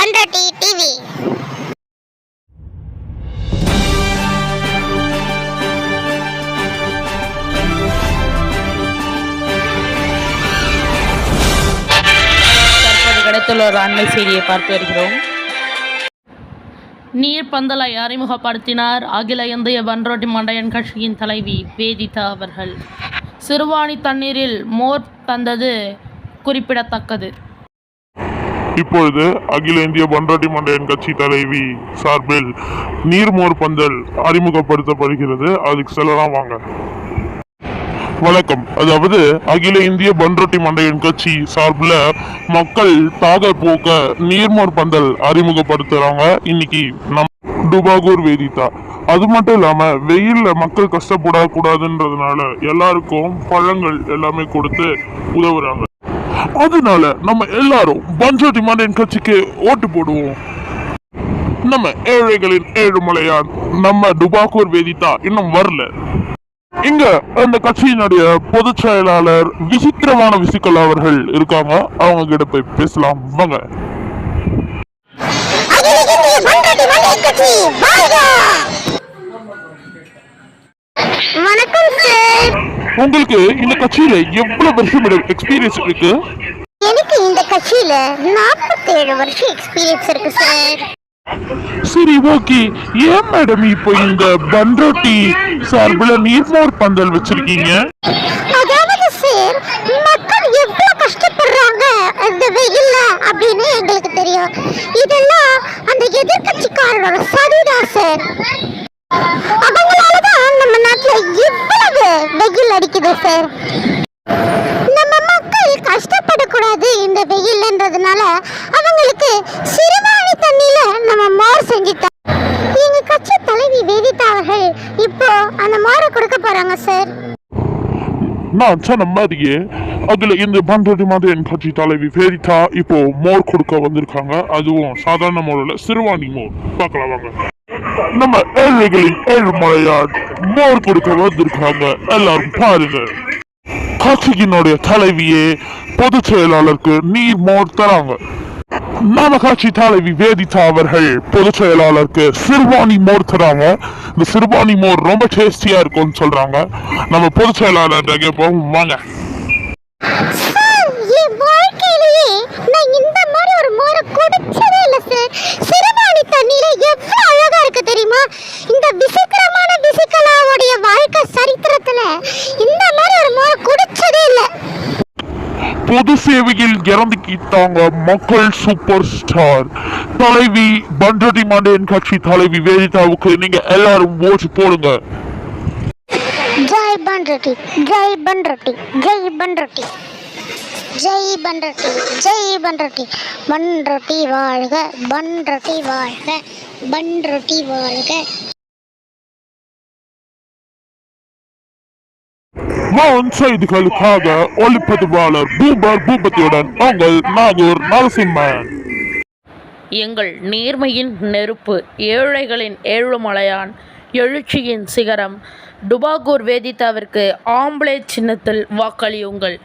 Panruti TV. கிடைத்துள்ள ஒரு அண்மை செய்தியை பார்த்து வருகிறோம். நீர்பந்தலை அறிமுகப்படுத்தினார் அகில இந்திய பண்ருட்டி மண்டையன் கட்சியின் தலைவி வேதிதா அவர்கள். சிறுவாணி தண்ணீரில் மோர் தந்தது குறிப்பிடத்தக்கது. இப்பொழுது அகில இந்திய பண்ருட்டி மண்டையன் கட்சி தலைவி சார்பில் நீர்மோர் பந்தல் அறிமுகப்படுத்தப்படுகிறது. அதுக்கு செல்லலாம் வாங்க. வணக்கம். அதாவது அகில இந்திய பண்ருட்டி மண்டையன் கட்சி சார்பில் மக்கள் தாக போக்க நீர்மோர் பந்தல் அறிமுகப்படுத்துறாங்க. இன்னைக்கு நம் டுபாகூர் வேதிதா. அது மட்டும் இல்லாம வெயில்ல மக்கள் கஷ்டப்படக்கூடாதுன்றதுனால எல்லாருக்கும் பழங்கள் எல்லாமே கொடுத்து உதவுறாங்க. அதனால நம்ம எல்லாரும் பண்ருட்டி மண்டையன் கட்சிக்கு ஓட்டு போடுவோம். நம்ம ஏழைகளின் ஏழுமலையான் நம்ம டுபாகூர் வேதிதா இன்னும் வரல. இங்க அந்த கட்சியினுடைய பொதுச் செயலாளர் விசித்திரமான விசிக்கல் அவர்கள் இருக்காங்க. அவங்க கிட்ட போய் பேசலாம் வாங்க. வணக்கம் சார். உங்களுக்கு இந்த கட்சியில எவ்வளவு வருஷம் எக்ஸ்பீரியன்ஸ் இருக்கு? எனக்கு இந்த கட்சியில 47 வருஷம் எக்ஸ்பீரியன்ஸ் இருக்கு சார். சரி, ஓகே. ஏன் மேடம் இப்போ இந்த பண்ருட்டி சார்பில் நீர்மோர் பந்தல் வச்சிருக்கீங்க? அதாவது சார், மக்கள் எவ்வளவு கஷ்டப்படுறாங்க இந்த வெயில்ல அப்படின்னு எங்களுக்கு தெரியும். இதெல்லாம் அந்த எதிர்கட்சிக்காரரோட சதிதான் சார். அவங்களாலதான் நம்ம நாட்டுல இவ்வளவு வெயில் அடிக்குது சார். நம்ம மக்கள் கஷ்டப்படக்கூடாது இந்த வெயில்ன்றதுனால அவங்களுக்கு சிறுவாணி தண்ணியில நம்ம மோர் செஞ்சுட்டோம். எங்க கட்சி தலைவி வேதிதா அவர்கள் இப்போ அந்த மோரை கொடுக்க போறாங்க சார். நான் சொன்ன மாதிரியே அதுல இந்த பண்ருட்டி மண்டையன் கட்சி தலைவி வேதிதா இப்போ மோர் கொடுக்க வந்திருக்காங்க. அதுவும் சாதாரண மோர்ல சிறுவாணி மோர். பார்க்கலாம் வாங்க. நம்ம ஏழைகளின் ஏழுமலையான் மோர் கொடுக்க வந்திருக்காங்க. எல்லாரும் பாருங்க. கட்சியினுடைய தலைவியே பொதுச் செயலாளருக்கு நீர் மோர் தராங்க. நம்ம கட்சி தலைவி வேதிதா அவர்கள் பொதுச் செயலாளருக்கு சிறுவாணி மோர் தராங்க. இந்த சிறுவாணி மோர் ரொம்ப டேஸ்டியா இருக்கும்னு சொல்றாங்க. நம்ம பொதுச் செயலாளர் கேட்போம் வாங்க. வாழ்க்கையிலேயே நான் இந்த மாதிரி ஒரு மோரை குடிச்சதே இல்லை சார். சிறுவாணி தண்ணியில எவ்வளவு அழகா இருக்கு தெரியுமா? இந்த விசித்திரமான விசிக்கலாவுடைய வாழ்க்கை சரித்திரத்துல இந்த மாதிரி ஒரு மோரை குடிச்சதே இல்லை. பொது சேவையில் இறந்துக்கிட்டாங்க மக்கள் சூப்பர் ஸ்டார் தலைவி பண்ருட்டி மண்டையன் கட்சி தலைவி வேதிதாவுக்கு நீங்க எல்லாரும் ஓட்டு போடுங்க. ஜெய் பண்ருட்டி, ஜெய் பண்ருட்டி, ஜெய் பண்ருட்டி, ஜெய் பண்ருட்டி, ஜெய் பண்ருட்டி. பண்ருட்டி வாழ்க, பண்ருட்டி வாழ்க, பண்ருட்டி வாழ்க. செய்திகளுக்காக ஒளிப்பதிவாளர் பூபதியுடன் உங்கள் நாகூர் நரசிம்மன். எங்கள் நேர்மையின் நெருப்பு, ஏழைகளின் ஏழுமலையான், எழுச்சியின் சிகரம் டுபாகூர் வேதிதாவிற்கு ஆம்பளை சின்னத்தில் வாக்களியுங்கள்.